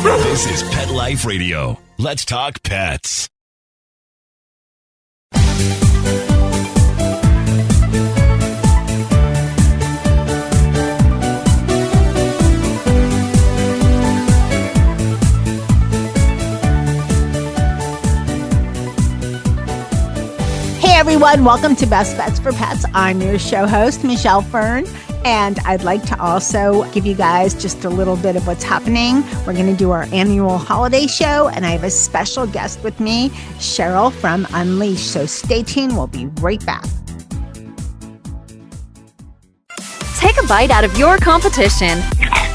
This is Pet Life Radio. Let's talk pets. Hey everyone, welcome to Best Bets for Pets. I'm your show host, Michelle Fern, and I'd like to also give you guys just a little bit of what's happening. We're going to do our annual holiday show, and I have a special guest with me, Cheryl from Unleashed. So stay tuned. We'll be right back. Take a bite out of your competition.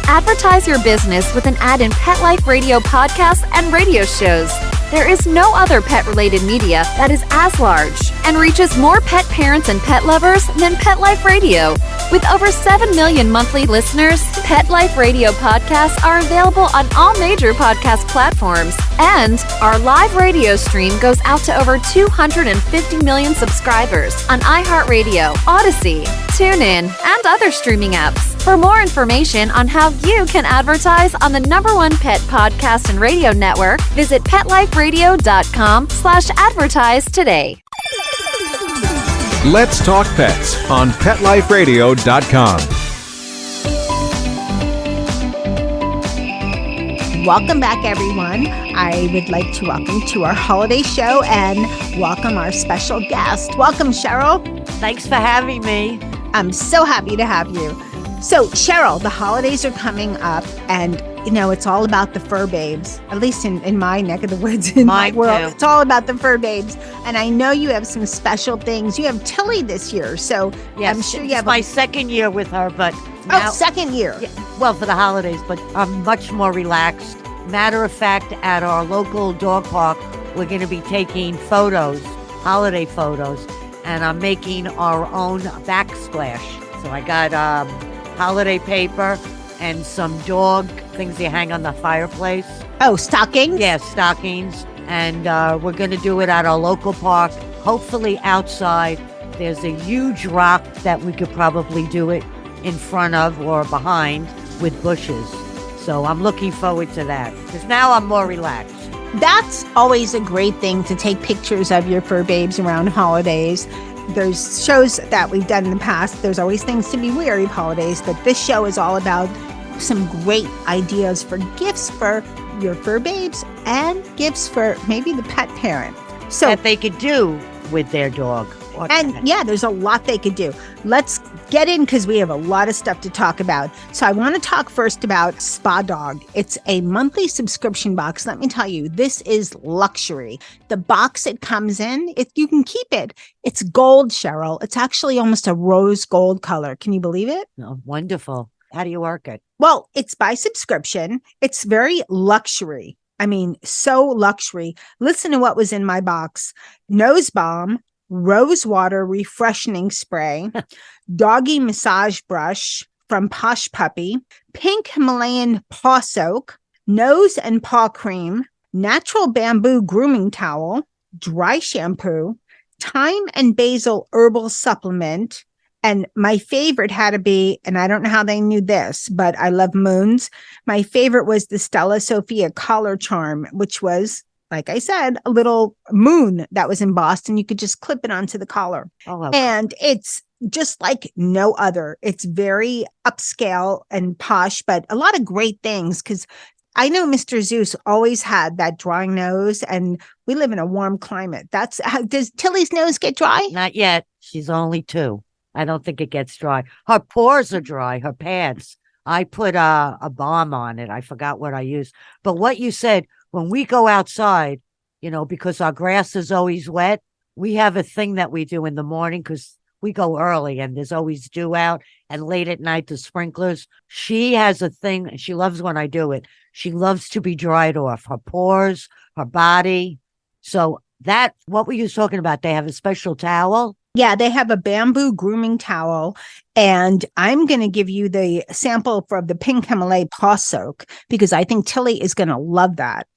Advertise your business with an ad in Pet Life Radio podcasts and radio shows. There is no other pet-related media that is as large and reaches more pet parents and pet lovers than Pet Life Radio. With over 7 million monthly listeners, Pet Life Radio podcasts are available on all major podcast platforms. And our live radio stream goes out to over 250 million subscribers on iHeartRadio, Odyssey, TuneIn, and other streaming apps. For more information on how you can advertise on the #1 pet podcast and radio network, visit PetLifeRadio.com/advertise today. Let's Talk Pets on PetLifeRadio.com. Welcome back, everyone. I would like to welcome to our holiday show and welcome our special guest. Welcome, Cheryl. Thanks for having me. I'm so happy to have you. So, Cheryl, the holidays are coming up, and you know, it's all about the fur babes, at least in my neck of the woods, in my world. Too. It's all about the fur babes. And I know you have some special things. You have Tilly this year, so yes, I'm sure you it's have my second year with her, but now, second year. Yeah, well, for the holidays, but I'm much more relaxed. Matter of fact, at our local dog park, we're going to be taking photos, holiday photos, and I'm making our own backsplash. So I got holiday paper and some dog things you hang on the fireplace. Oh, stockings? Yeah, stockings. And we're going to do it at our local park, hopefully outside. There's a huge rock that we could probably do it in front of or behind with bushes. So I'm looking forward to that because now I'm more relaxed. That's always a great thing, to take pictures of your fur babes around holidays. There's shows that we've done in the past. There's always things to be wary of holidays, but this show is all about some great ideas for gifts for your fur babes and gifts for maybe the pet parent. So that they could do with their dog. And yeah, there's a lot they could do. Let's get in because we have a lot of stuff to talk about. So I want to talk first about Spa Dog. It's a monthly subscription box. Let me tell you, this is luxury. The box it comes in, you can keep it. It's gold, Cheryl. It's actually almost a rose gold color. Can you believe it? Oh, wonderful. How do you work it? Well, it's by subscription. It's very luxury. I mean, so luxury. Listen to what was in my box. Nose balm, rose water refreshing spray, doggy massage brush from Posh Puppy, pink Himalayan paw soak, nose and paw cream, natural bamboo grooming towel, dry shampoo, thyme and basil herbal supplement. And my favorite had to be, and I don't know how they knew this, but I love moons. My favorite was the Stella Sophia collar charm, which was, like I said, a little moon that was embossed, and you could just clip it onto the collar. Oh, okay. And it's just like no other. It's very upscale and posh, but a lot of great things, because I know Mr. Zeus always had that dry nose, and we live in a warm climate. That's how, does Tilly's nose get dry? Not yet. She's only 2. I don't think it gets dry. Her paws are dry, her pads. I put a balm on it. I forgot what I used. But what you said, when we go outside, you know, because our grass is always wet, we have a thing that we do in the morning because we go early and there's always dew out, and late at night, the sprinklers. She has a thing. She loves when I do it. She loves to be dried off, her pores, her body. So that, what were you talking about? They have a special towel? Yeah, they have a bamboo grooming towel, and I'm going to give you the sample for the pink Himalaya paw soak because I think Tilly is going to love that.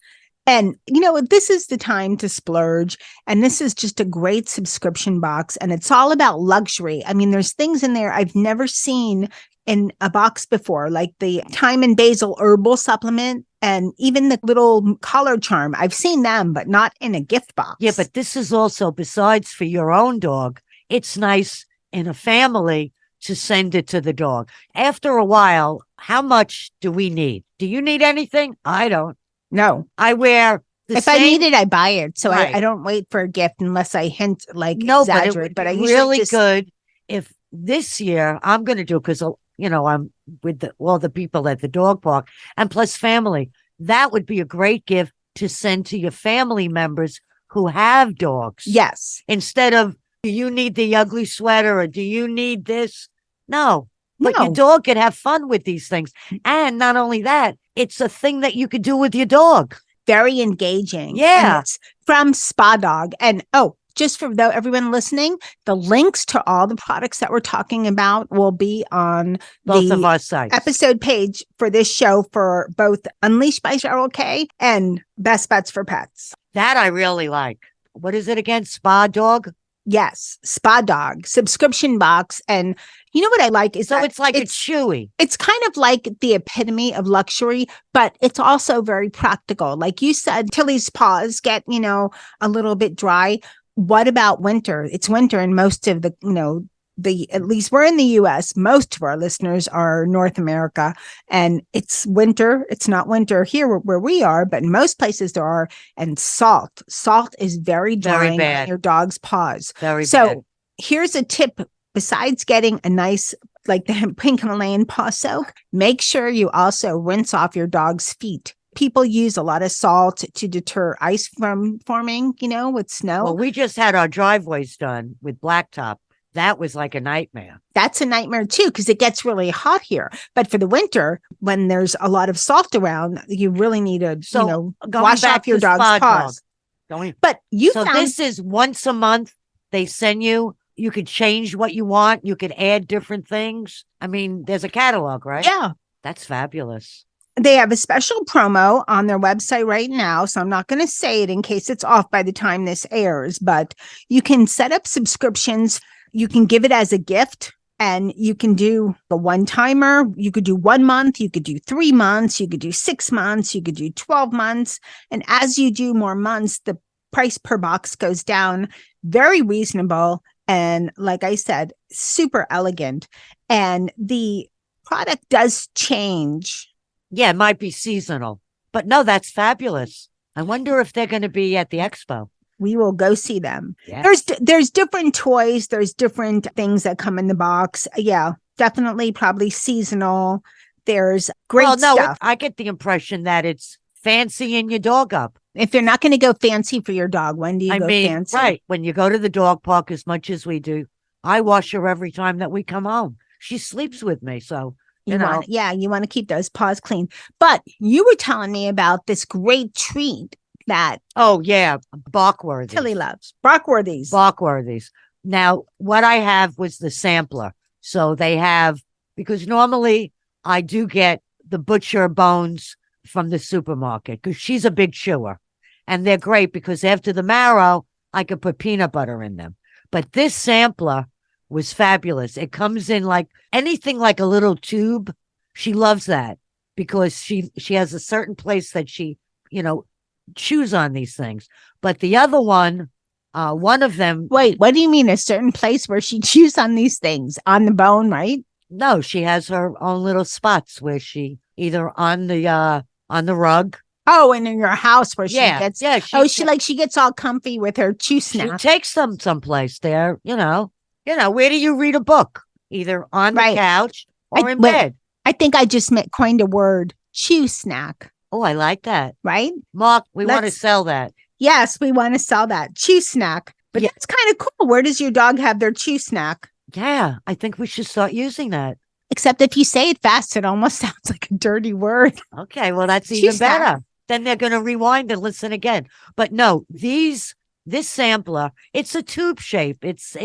And, you know, this is the time to splurge, and this is just a great subscription box, and it's all about luxury. I mean, there's things in there I've never seen in a box before, like the thyme and basil herbal supplement. And even the little collar charm, I've seen them, but not in a gift box. Yeah, but this is also, besides for your own dog, it's nice in a family to send it to the dog. After a while, how much do we need? Do you need anything? I don't. No. I wear the If same... I need it, I buy it. So Right. I don't wait for a gift unless I hint, like, No, but it exaggerate. would But I be usually really just good if this year I'm going to do, because, I'm with all the people at the dog park and plus family. That would be a great gift to send to your family members who have dogs. Yes. Instead of, do you need the ugly sweater or do you need this? No. But No. your dog could have fun with these things. And not only that, it's a thing that you could do with your dog. Very engaging. Yeah. And it's from Spa Dog. And just for everyone listening, the links to all the products that we're talking about will be on Both of our sites. episode page for this show for both Unleashed by Cheryl Kaye and Best Bets for Pets. That I really like. What is it again? Spa Dog? Yes, Spa Dog subscription box. And you know what I like is So that it's like a chewy. It's kind of like the epitome of luxury, but it's also very practical. Like you said, Tilly's paws get, a little bit dry. What about winter? It's winter in most of the, at least we're in the US. Most of our listeners are North America, and it's winter. It's not winter here where we are, but in most places there are. And salt is very drying bad on your dog's paws. Very So bad. here's a tip. Besides getting a nice, like the pink Himalayan paw soak, make sure you also rinse off your dog's feet. People use a lot of salt to deter ice from forming, with snow. Well, we just had our driveways done with blacktop. That was like a nightmare. That's a nightmare too, because it gets really hot here. But for the winter, when there's a lot of salt around, you really need to, Going wash back off your to dog's Spa paws. Dog. But you So found this is once a month. They send you. You could change what you want. You could add different things. I mean, there's a catalog, right? Yeah. That's fabulous. They have a special promo on their website right now. So I'm not going to say it in case it's off by the time this airs, but you can set up subscriptions. You can give it as a gift, and you can do a one-timer. You could do 1 month. You could do 3 months. You could do 6 months. You could do 12 months. And as you do more months, the price per box goes down. Very reasonable. And like I said, super elegant. And the product does change. Yeah, it might be seasonal. But no, that's fabulous. I wonder if they're going to be at the expo. We will go see them. Yeah. There's different toys. There's different things that come in the box. Yeah, definitely probably seasonal. There's great stuff. I get the impression that it's fancying your dog up. If you're not going to go fancy for your dog, when do you go fancy? Right. When you go to the dog park as much as we do, I wash her every time that we come home. She sleeps with me. So, you want to keep those paws clean. But you were telling me about this great treat that Barkworthies. Tilly loves. Barkworthies. Now, what I have was the sampler. So they have, because normally I do get the butcher bones from the supermarket because she's a big chewer, and they're great because after the marrow, I could put peanut butter in them. But this sampler was fabulous. It comes in like anything like a little tube. She loves that because she has a certain place that she, chews on these things. But the other one of them. Wait, what do you mean a certain place where she chews on these things? On the bone, right? No, she has her own little spots where she either on the rug. Oh, and in your house where she gets. Yeah. She gets all comfy with her chew snap. She takes them someplace there, where do you read a book? Either on the couch or in bed. I think I just coined a word, chew snack. Oh, I like that. Right? Mark, we want to sell that. Yes, we want to sell that. Chew snack. But that's kind of cool. Where does your dog have their chew snack? Yeah, I think we should start using that. Except if you say it fast, it almost sounds like a dirty word. Okay, well, that's even better. Then they're going to rewind and listen again. But no, this sampler, it's a tube shape. It's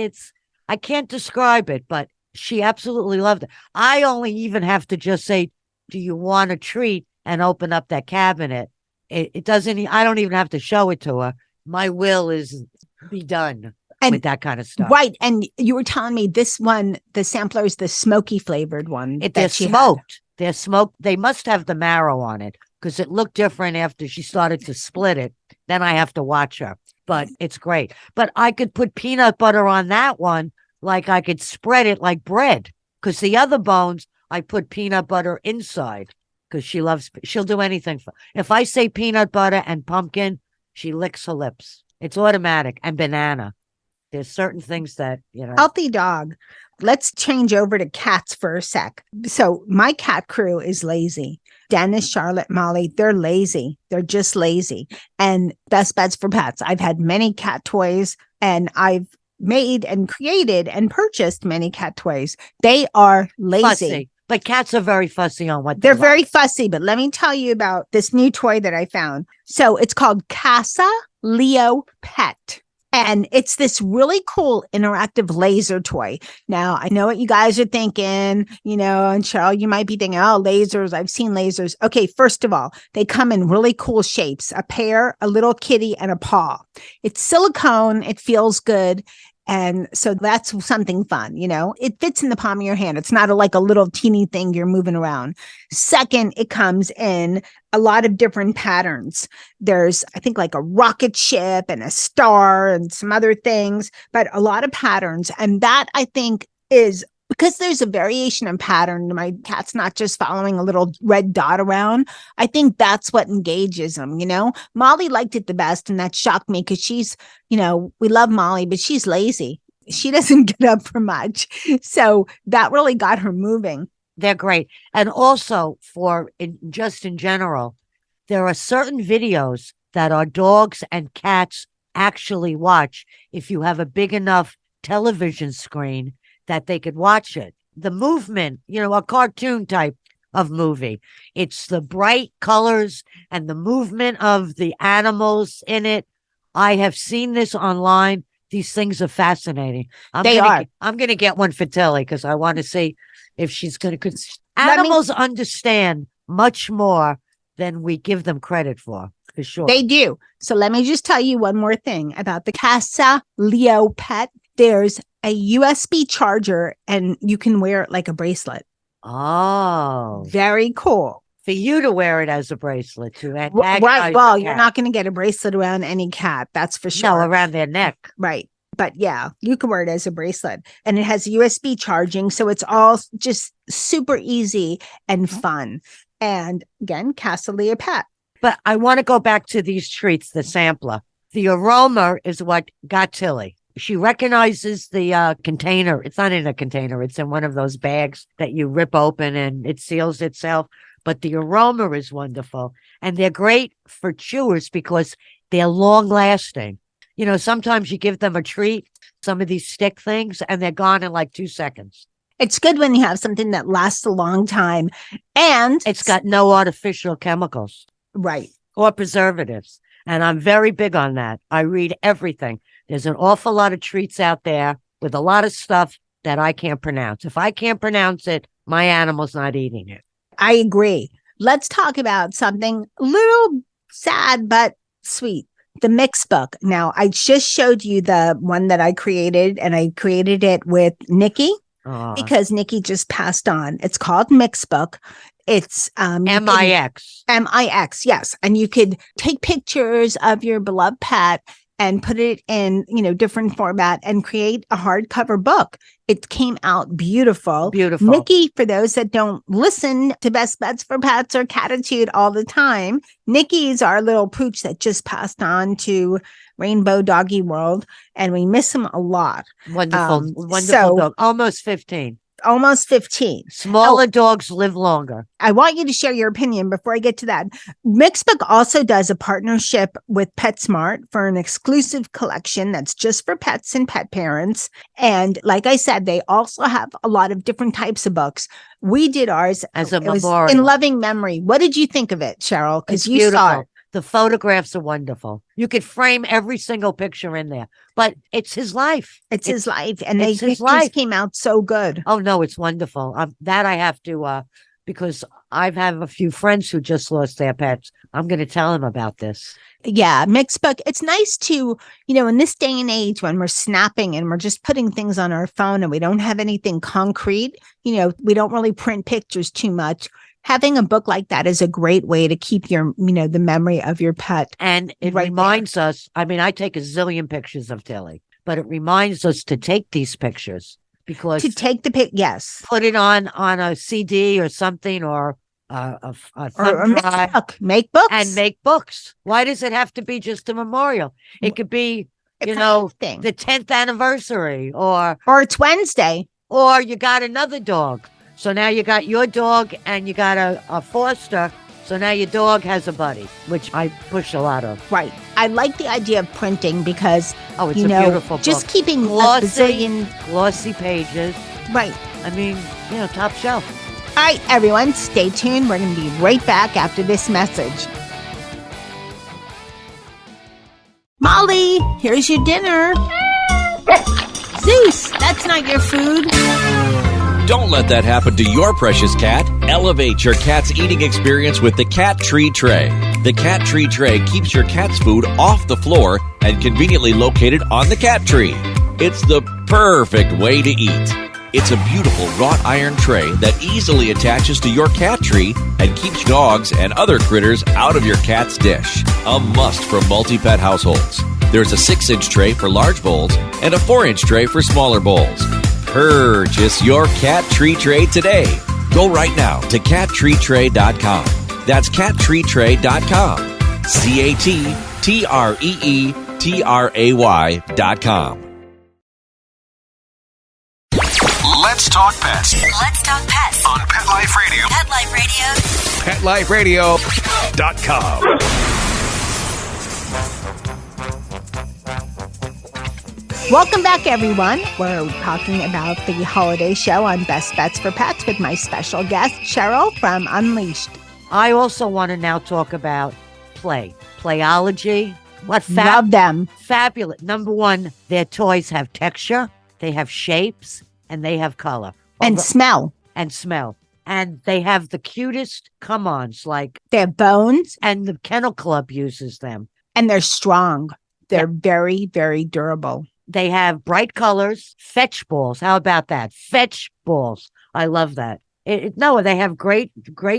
I can't describe it, but she absolutely loved it. I only even have to just say, do you want a treat? And open up that cabinet. It doesn't, I don't even have to show it to her. My will is be done with that kind of stuff. Right. And you were telling me this one, the sampler is the smoky flavored one. They're smoked. They're smoked. They must have the marrow on it because it looked different after she started to split it. Then I have to watch her, but it's great. But I could put peanut butter on that one, like I could spread it like bread, because the other bones, I put peanut butter inside because she'll do anything. If I say peanut butter and pumpkin, she licks her lips. It's automatic. And banana. There's certain things that, Healthy dog. Let's change over to cats for a sec. So my cat crew is lazy. Dennis, Charlotte, Molly, they're lazy. They're just lazy. And best beds for pets. I've had many cat toys, and I've made and created and purchased many cat toys. They are lazy. Fussy. But cats are very fussy on what they're like. very fussy. But let me tell you about this new toy that I found. So it's called Casa Leo Pet. And it's this really cool interactive laser toy. Now, I know what you guys are thinking, and Cheryl, you might be thinking, oh, lasers. I've seen lasers. Okay, first of all, they come in really cool shapes, a pear, a little kitty, and a paw. It's silicone. It feels good. And so that's something fun, it fits in the palm of your hand. It's not like a little teeny thing you're moving around. Second, it comes in a lot of different patterns. There's, I think, like a rocket ship and a star and some other things, but a lot of patterns. And that, I think, is because there's a variation in pattern. My cat's not just following a little red dot around. I think that's what engages them, Molly liked it the best, and that shocked me because she's, we love Molly, but she's lazy. She doesn't get up for much. So that really got her moving. They're great. And also just in general, there are certain videos that our dogs and cats actually watch if you have a big enough television screen that they could watch it. The movement, a cartoon type of movie. It's the bright colors and the movement of the animals in it. I have seen this online. These things are fascinating. I'm going to get one for Tilly because I want to see if she's going to. Animals understand much more than we give them credit for sure. They do. So let me just tell you one more thing about the Casa Leo Pet. There's a USB charger, and you can wear it like a bracelet. Oh. Very cool. For you to wear it as a bracelet too. Right. Well, you're not going to get a bracelet around any cat. That's for sure. No, around their neck. Right. But yeah, you can wear it as a bracelet, and it has USB charging. So it's all just super easy and fun. And again, Casa Leo Pet. But I want to go back to these treats, the sampler. The aroma is what got Tilly. She recognizes the container. It's not in a container. It's in one of those bags that you rip open and it seals itself. But the aroma is wonderful. And they're great for chewers because they're long lasting. Sometimes you give them a treat, some of these stick things, and they're gone in like 2 seconds. It's good when you have something that lasts a long time. And it's got no artificial chemicals. Right. Or preservatives. And I'm very big on that. I read everything. There's an awful lot of treats out there with a lot of stuff that I can't pronounce. If I can't pronounce it, my animal's not eating it. I agree. Let's talk about something a little sad but sweet. The mix book. Now, I just showed you the one that I created, and I created it with Nikki because Nikki just passed on. It's called Mix Book. It's MIX. MIX, yes. And you could take pictures of your beloved pet and put it in, different format and create a hardcover book. It came out beautiful. Beautiful. Nikki, for those that don't listen to Best Beds for Pets or Catitude all the time, Nikki is our little pooch that just passed on to Rainbow Doggy World, and we miss him a lot. Wonderful, wonderful dog. Almost 15. Almost 15. Smaller dogs live longer. I want you to share your opinion before I get to that. Mixbook also does a partnership with PetSmart for an exclusive collection that's just for pets and pet parents. And like I said, they also have a lot of different types of books. We did ours as a memorial. Was in loving memory. What did you think of it, Cheryl? Because you saw it. The photographs are wonderful. You could frame every single picture in there, but it's his life. It's his life. And the pictures came out so good. Oh, no, it's wonderful. That I have to, because I've had a few friends who just lost their pets. I'm going to tell them about this. Yeah, Mixbook. It's nice to, in this day and age when we're snapping and we're just putting things on our phone and we don't have anything concrete, we don't really print pictures too much. having a book like that is a great way to keep the memory of your pet. And it reminds us, I mean, I take a zillion pictures of Tilly, but it reminds us to take these pictures because to take the pic. Yes. Put it on a CD or something or a thumb drive. Make books. And make books. Why does it have to be just a memorial? It could be, the 10th anniversary or it's Wednesday. Or you got another dog. So now you got your dog and you got a foster. So now your dog has a buddy, which I push a lot of. Right. I like the idea of printing because, it's a beautiful book. Just keeping glossy pages. Right. I mean, top shelf. All right, everyone, stay tuned. We're going to be right back after this message. Molly, here's your dinner. Zeus, that's not your food. Don't let that happen to your precious cat. Elevate your cat's eating experience with the Cat Tree Tray. The Cat Tree Tray keeps your cat's food off the floor and conveniently located on the cat tree. It's the perfect way to eat. It's a beautiful wrought iron tray that easily attaches to your cat tree and keeps dogs and other critters out of your cat's dish. A must for multi-pet households. There's a 6-inch tray for large bowls and a 4-inch tray for smaller bowls. Purchase your Cat Tree Tray today. Go right now to cattreetray.com. That's cattreetray.com. CATTREETRAY.com. Let's talk pets. Let's talk pets On Pet Life Radio. Pet Life Radio. PetLifeRadio.com. Welcome back, everyone. We're talking about the holiday show on Best Bets for Pets with my special guest, Cheryl from Unleashed. I also want to now talk about playology. Love them. Fabulous. Number one, their toys have texture, they have shapes, and they have color. And smell. And smell. And they have the cutest come-ons, like... They have bones. And the Kennel Club uses them. And they're strong. They're very, very durable. They have bright colors, fetch balls. How about that? Fetch balls. I love that. They have great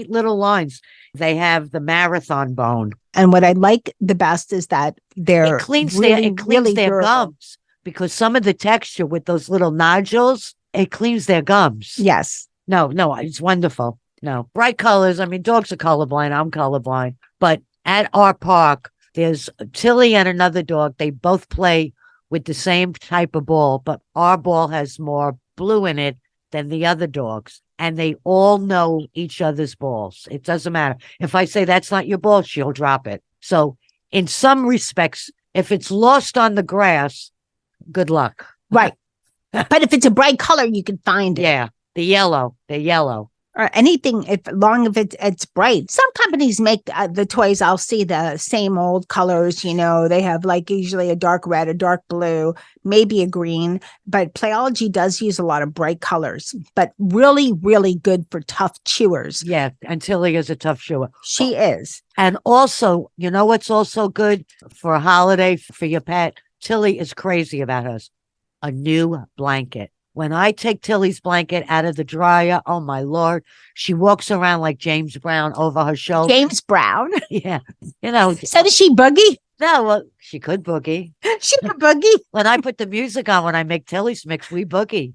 little lines. They have the marathon bone. And what I like the best is that it cleans their gums, because some of the texture with those little nodules, it cleans their gums. Yes. No, it's wonderful. No, bright colors. I mean, dogs are colorblind. I'm colorblind. But at our park, there's Tilly and another dog. They both play with the same type of ball, but our ball has more blue in it than the other dogs. And they all know each other's balls. It doesn't matter. If I say that's not your ball, she'll drop it. So in some respects, if it's lost on the grass, good luck. Right. But if it's a bright color, you can find it. Yeah. The yellow. Or anything, if it's bright. Some companies make the toys, I'll see the same old colors, they have like usually a dark red, a dark blue, maybe a green, but Playology does use a lot of bright colors, but really, really good for tough chewers. Yeah, and Tilly is a tough chewer. She is. And also, what's also good for a holiday for your pet? Tilly is crazy about hers. A new blanket. When I take Tilly's blanket out of the dryer, oh my Lord, she walks around like James Brown over her shoulder. James Brown? Yeah. So does she boogie? No, well, she could boogie. She could boogie? When I put the music on, when I make Tilly's mix, we boogie,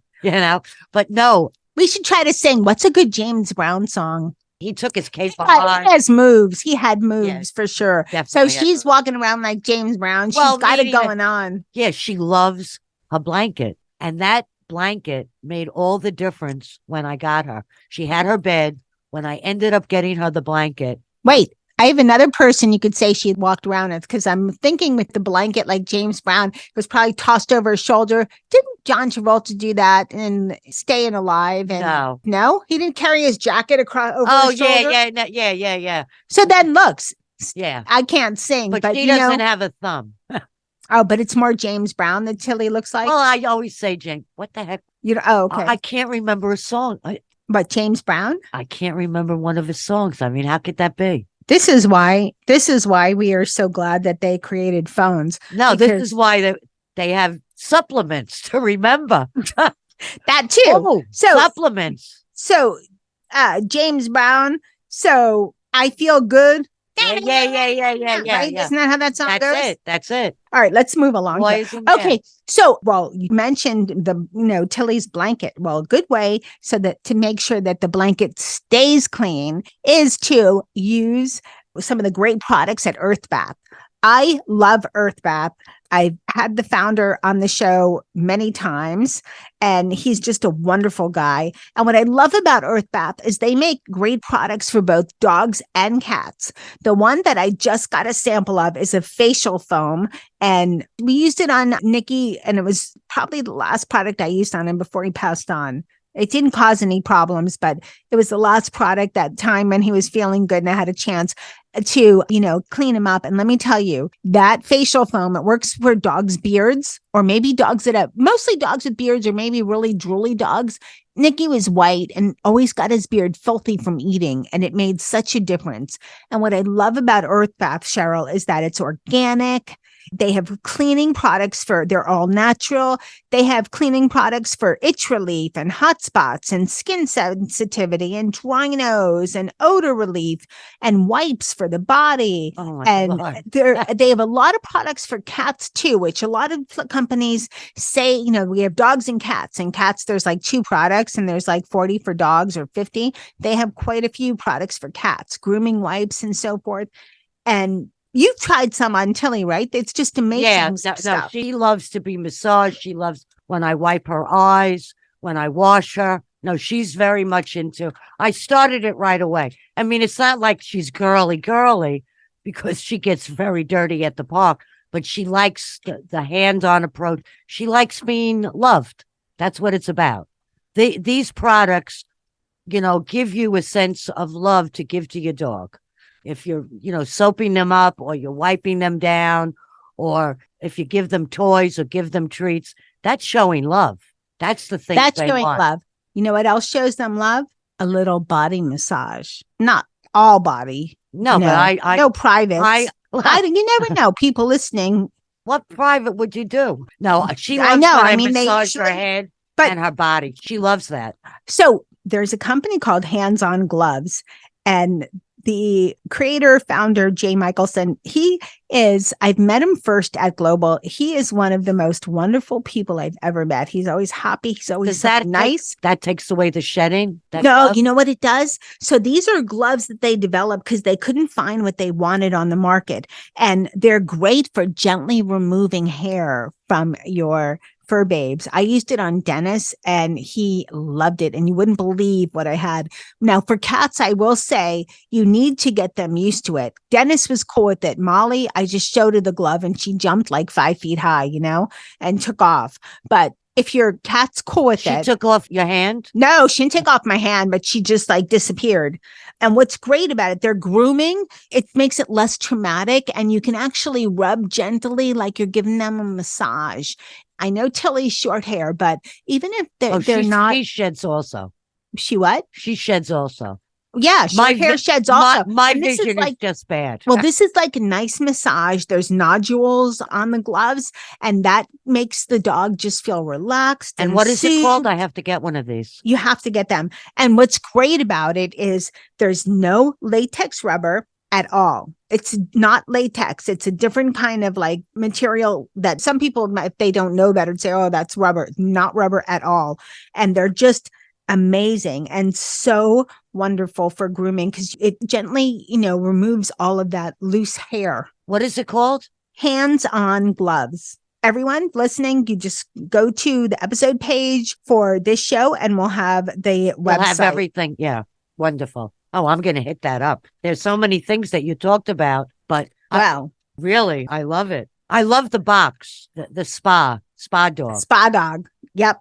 But no. We should try to sing. What's a good James Brown song? He took his cape off. He has moves. He had moves for sure. So Definitely. She's walking around like James Brown. She's got it going on. Yeah, she loves her blanket. And that blanket made all the difference when I got her. She had her bed. When I ended up getting her the blanket. Wait, I have another person you could say she walked around with, because I'm thinking with the blanket like James Brown, it was probably tossed over his shoulder. Didn't John Travolta do that in Staying Alive? And no, he didn't carry his jacket across over his shoulder. Yeah. So then looks. Yeah, I can't sing, but she doesn't have a thumb. Oh, but it's more James Brown than Tilly looks like. Well, I always say James. What the heck? Okay. I can't remember a song. But James Brown? I can't remember one of his songs. I mean, how could that be? This is why we are so glad that they created phones. No, this is why they have supplements to remember. That too. Oh, supplements. So James Brown So I feel good. Yeah. Right? Isn't that how that song goes? That's it. All right, let's move along. Here. Boys and men. Okay, so you mentioned Tilly's blanket. Well, a good way so that to make sure that the blanket stays clean is to use some of the great products at Earth Bath. I love Earth Bath. I've had the founder on the show many times, and he's just a wonderful guy. And what I love about Earth Bath is they make great products for both dogs and cats. The one that I just got a sample of is a facial foam, and we used it on Nikki, and it was probably the last product I used on him before he passed on. It didn't cause any problems, but it was the last product that time when he was feeling good and I had a chance to, clean him up. And let me tell you, that facial foam, it works for dogs' beards, or maybe dogs that have, mostly dogs with beards, or maybe really drooly dogs. Nicky was white and always got his beard filthy from eating, and it made such a difference. And what I love about Earth Bath, Cheryl, is that it's organic. They have cleaning products they're all natural. They have cleaning products for itch relief and hot spots and skin sensitivity and dry nose and odor relief and wipes for the body. Oh and God. they have a lot of products for cats too, which a lot of companies say, we have dogs and cats. And cats, there's like 2 products and there's like 40 for dogs or 50. They have quite a few products for cats, grooming wipes and so forth. And you've tried some on Tilly, right? It's just amazing. Yeah, no, she loves to be massaged. She loves when I wipe her eyes, when I wash her. No, she's very much into. I started it right away. I mean, it's not like she's girly because she gets very dirty at the park, but she likes the hands-on approach. She likes being loved. That's what it's about. These products, give you a sense of love to give to your dog. If you're, soaping them up, or you're wiping them down, or if you give them toys or give them treats, that's showing love. That's the thing. That's showing love. You know what else shows them love? A little body massage. Not all body. No, but I no privates. You never know. People listening. What private would you do? No, she loves massage her head and her body. She loves that. So there's a company called Hands On Gloves, and the creator, founder, Jay Michelson, I've met him first at Global. He is one of the most wonderful people I've ever met. He's always happy. He's always nice. That takes away the shedding? No, you know what it does? So these are gloves that they developed because they couldn't find what they wanted on the market. And they're great for gently removing hair from your fur babes. I used it on Dennis and he loved it, and you wouldn't believe what I had. Now for cats, I will say you need to get them used to it. Dennis was cool with it. Molly, I just showed her the glove and she jumped like 5 feet high, and took off. But if your cat's cool with it. She took off your hand? No, she didn't take off my hand, but she just disappeared. And what's great about it, they're grooming. It makes it less traumatic, and you can actually rub gently like you're giving them a massage. I know Tilly's short hair, but even if they're not. She sheds also. She what? She sheds also. Yeah, short hair sheds also. My vision is just bad. Well, this is like a nice massage. There's nodules on the gloves, and that makes the dog just feel relaxed. And what is it called? I have to get one of these. You have to get them. And what's great about it is there's no latex rubber at all. It's not latex. It's a different kind of material that some people, if they don't know better, say, oh, that's rubber. Not rubber at all. And they're just amazing and so wonderful for grooming because it gently, removes all of that loose hair. What is it called? Hands On Gloves. Everyone listening, you just go to the episode page for this show and we'll have the website. We'll have everything. Yeah. Wonderful. Oh, I'm going to hit that up. There's so many things that you talked about, but wow. Really, I love it. I love the box, the spa dog. Spa dog. Yep.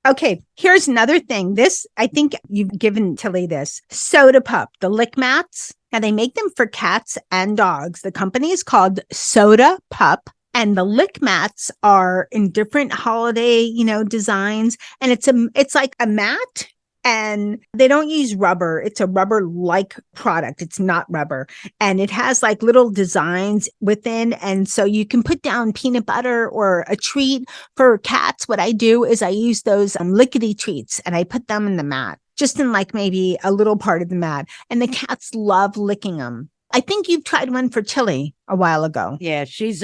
Okay, here's another thing. This, I think you've given Tilly this. Soda Pup, the lick mats. Now they make them for cats and dogs. The company is called Soda Pup. And the lick mats are in different holiday, designs. And it's like a mat. And they don't use rubber. It's a rubber-like product. It's not rubber. And it has little designs within. And so you can put down peanut butter or a treat. For cats, what I do is I use those lickety treats and I put them in the mat. just in like maybe a little part of the mat. And the cats love licking them. I think you've tried one for Tilly a while ago. Yeah, she's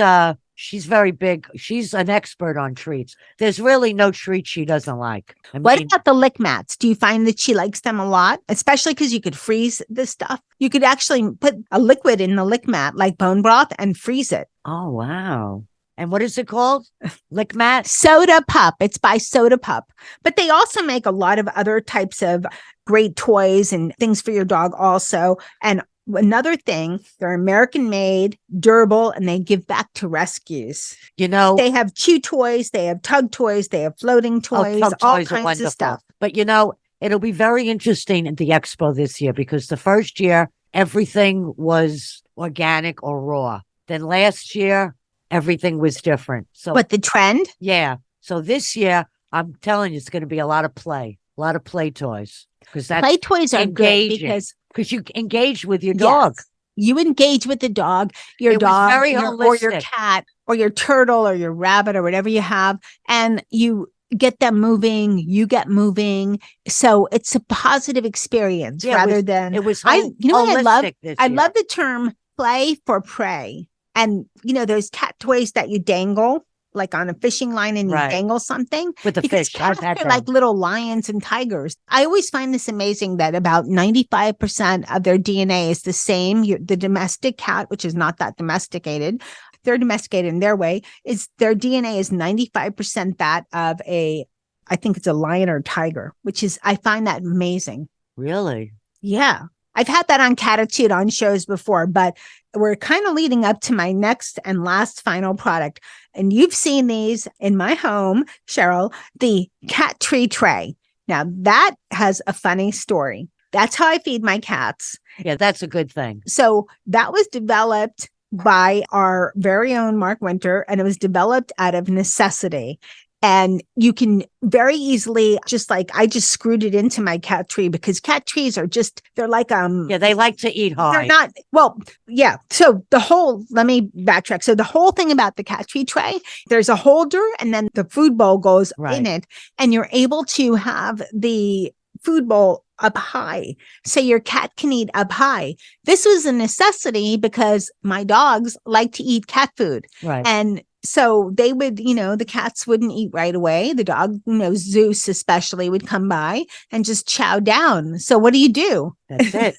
very big. She's an expert on treats. There's really no treat she doesn't like. What about the lick mats? Do you find that she likes them a lot? Especially because you could freeze this stuff. You could actually put a liquid in the lick mat, like bone broth, and freeze it. Oh, wow. And what is it called? Lick mat? Soda Pup. It's by Soda Pup. But they also make a lot of other types of great toys and things for your dog also. And another thing, they're American made, durable, and they give back to rescues. You know, they have chew toys, they have tug toys, they have floating toys, all kinds of stuff. But you know, it'll be very interesting at the expo this year because the first year, everything was organic or raw. Then last year, everything was different. So, but the trend? Yeah. So this year, I'm telling you, it's going to be a lot of play toys. Because play toys are engaging. good because you engage with your dog. Yes. You engage with the dog, your dog, or your cat, or your turtle, or your rabbit, or whatever you have, and you get them moving. You get moving, so it's a positive experience rather than it was. I love the term "play for prey," and those cat toys that you dangle. Like on a fishing line and you dangle something with the fish. Cats are like little lions and tigers. I always find this amazing that about 95% of their DNA is the same. The domestic cat, which is not that domesticated, they're domesticated in their way, is their DNA is 95% that of I think it's a lion or tiger, which is, I find that amazing. Really? Yeah. I've had that on Catitude on shows before, but we're kind of leading up to my next and last final product. And you've seen these in my home, Cheryl, the cat tree tray. Now that has a funny story. That's how I feed my cats. Yeah, that's a good thing. So that was developed by our very own Mark Winter, and it was developed out of necessity. And you can very easily I just screwed it into my cat tree because cat trees are they're like, yeah, they like to eat high. They're not, well, yeah. So let me backtrack. So the whole thing about the cat tree tray, there's a holder and then the food bowl goes in it and you're able to have the food bowl up high. So your cat can eat up high. This was a necessity because my dogs like to eat cat food. Right. And so they would, the cats wouldn't eat right away. The dog, Zeus especially, would come by and just chow down. So what do you do? That's it.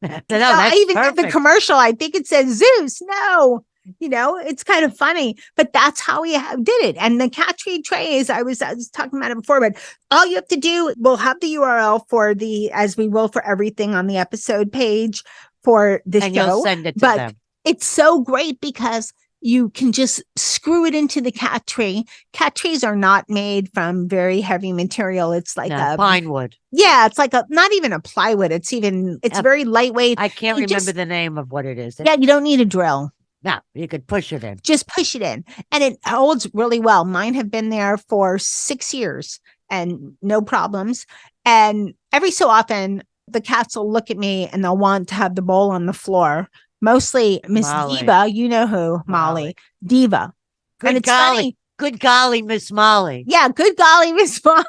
I even did the commercial. I think it says Zeus. No, it's kind of funny, but that's how we did it. And the cat tree trays, I was talking about it before, but all you have to do, we'll have the URL for as we will for everything on the episode page for the show. You'll send it to them. It's so great because you can just screw it into the cat tree. Cat trees are not made from very heavy material. It's like a pine wood. Yeah, it's like not even a plywood. It's very lightweight. I can't remember the name of what it is. Yeah, you don't need a drill. No, you could push it in. Just push it in. And it holds really well. Mine have been there for 6 years and no problems. And every so often, the cats will look at me and they'll want to have the bowl on the floor. Mostly Miss Diva, you know who, Molly. Diva. Good golly. Good golly, Miss Molly. Yeah, good golly, Miss Molly.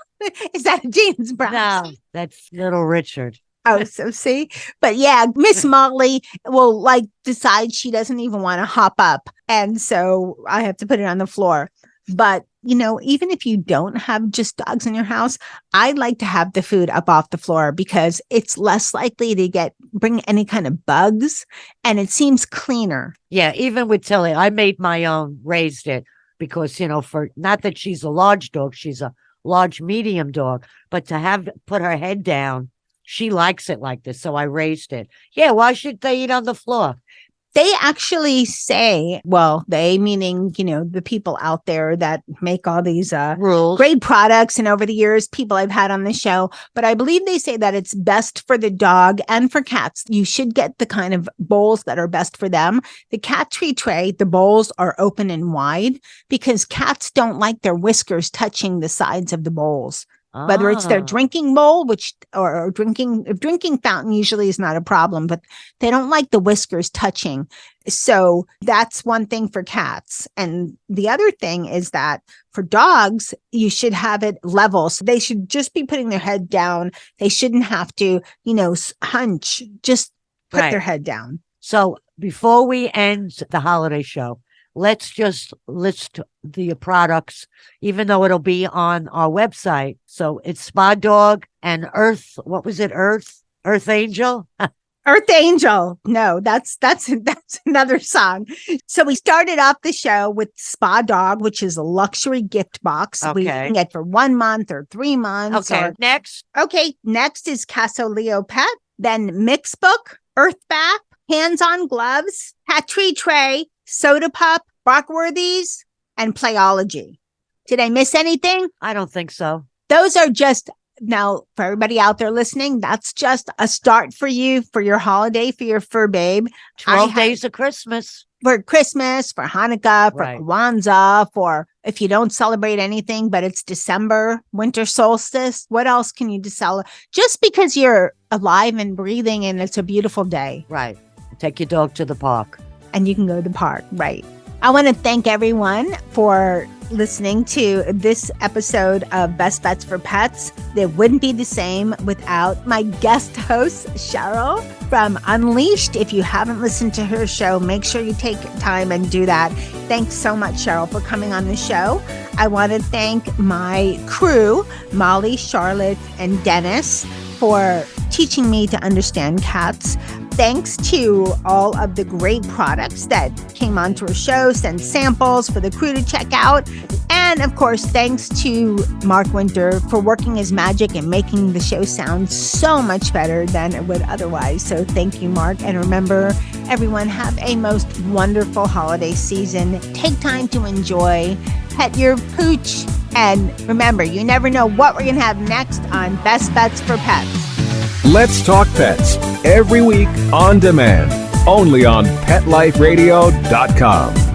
Is that a James Brown? No, that's little Richard. Oh, so see? But yeah, Miss Molly will decide she doesn't even want to hop up. And so I have to put it on the floor. But, even if you don't have just dogs in your house, I like to have the food up off the floor because it's less likely to bring any kind of bugs and it seems cleaner. Yeah, even with Tilly, I made my own, raised it because, for not that she's a large dog, she's a large medium dog, but to put her head down, she likes it like this. So I raised it. Yeah, why should they eat on the floor? They actually say, they meaning, the people out there that make all these rules, great products. And over the years, people I've had on the show, but I believe they say that it's best for the dog and for cats. You should get the kind of bowls that are best for them. The cat tree tray, the bowls are open and wide because cats don't like their whiskers touching the sides of the bowls. whether it's their Ah. drinking bowl, or drinking fountain usually is not a problem, but they don't like the whiskers touching. So that's one thing for cats. And the other thing is that for dogs, you should have it level. So they should just be putting their head down. They shouldn't have to, hunch, just put Right. their head down. So before we end the holiday show, let's just list the products, even though it'll be on our website. So it's Spa Dog and Earth. What was it? Earth Angel. Earth Angel. No, that's another song. So we started off the show with Spa Dog, which is a luxury gift box. We Okay. can get for 1 month or 3 months. Okay. Next. Next is Casoleo Pet, then Mixbook, Earth Bath, Hands-On Gloves, Cat Tree Tray, Soda Pup, Rockworthies, and Playology. Did I miss anything? I don't think so. Those are just, now for everybody out there listening, that's just a start for you for your holiday, for your fur babe. 12 days of Christmas. For Christmas, for Hanukkah, for Right. Kwanzaa, for if you don't celebrate anything, but it's December, winter solstice, what else can you celebrate? Just because you're alive and breathing and it's a beautiful day Right. Take your dog to the park. and you can go to the park, right? I want to thank everyone for listening to this episode of Best Bets for Pets. It wouldn't be the same without my guest host, Cheryl from Unleashed. If you haven't listened to her show, make sure you take time and do that. Thanks so much, Cheryl, for coming on the show. I want to thank my crew, Molly, Charlotte, and Dennis, for teaching me to understand cats. Thanks to all of the great products that came onto our show, send samples for the crew to check out. And of course, thanks to Mark Winter for working his magic and making the show sound so much better than it would otherwise. So thank you, Mark. And remember, everyone, have a most wonderful holiday season. Take time to enjoy, pet your pooch. And remember, you never know what we're going to have next on Best Bets for Pets. Let's Talk Pets, every week on demand, only on PetLifeRadio.com.